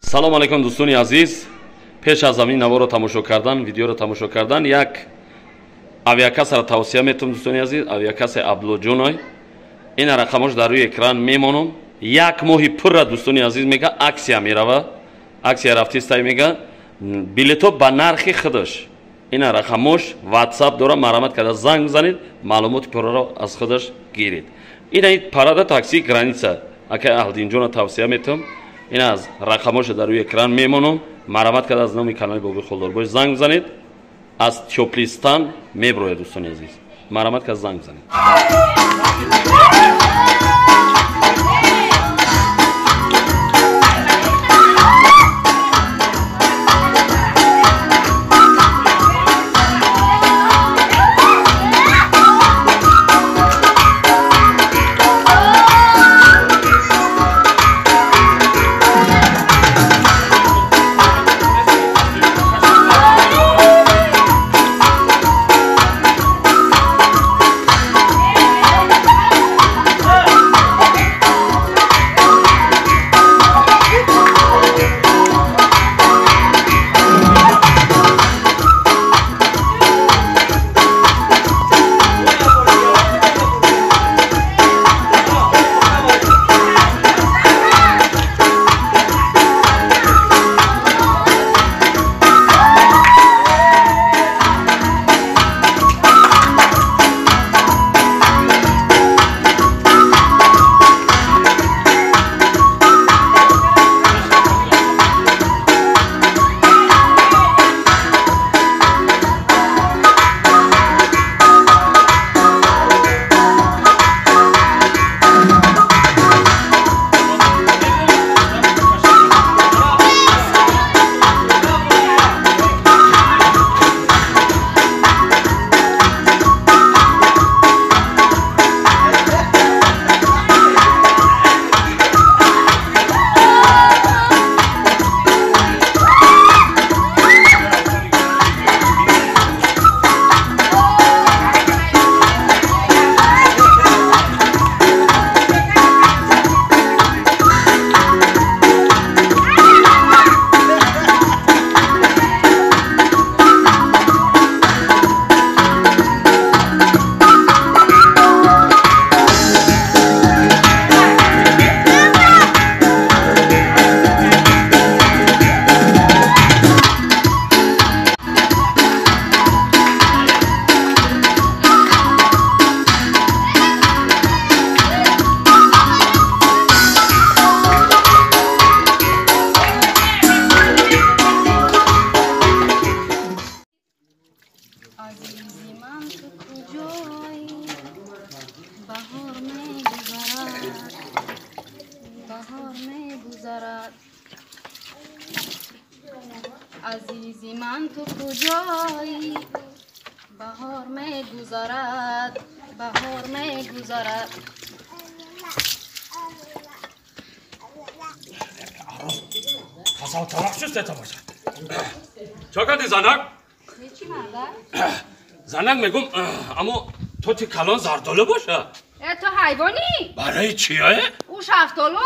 салом алейкум дӯстони азиз. пеш аз ҳамин наворо тамошо кардан, видеоро тамошо кардан, як авиакасаро тавсия метавонам дӯстони азиз, авиакасе Аблоҷоной. ин рақамош дар рӯи экран мемонам. як моҳи пурра дӯстони азиз мега аксия мерава. аксия рафтистай мега билетҳо ба нархи худаш. ин рақамош WhatsApp дора, марамат карда занг занед, маълумоти пурраро аз худаш гиред. ин парада такси граница акай Аҳлидинҷона тавсия метавонам. ин аз рақамош дар рӯи экран мемонам. марамат карда аз номи канали Бобир Холдорбош занг занед. аз Тёплистан меброяд дӯстони азиз. марамат карда занг занед. عزیزی من تو کجایی بهار می‌گذرد عزیزی من تو کجایی بهار می‌گذرد حساب طلاق شسته تا باشد چه کردی زنک؟ چی مادر؟ زنک میگم اما تو چه کلان زردالو باشه تو حیوانی؟ برای چیه؟ او شفتالوه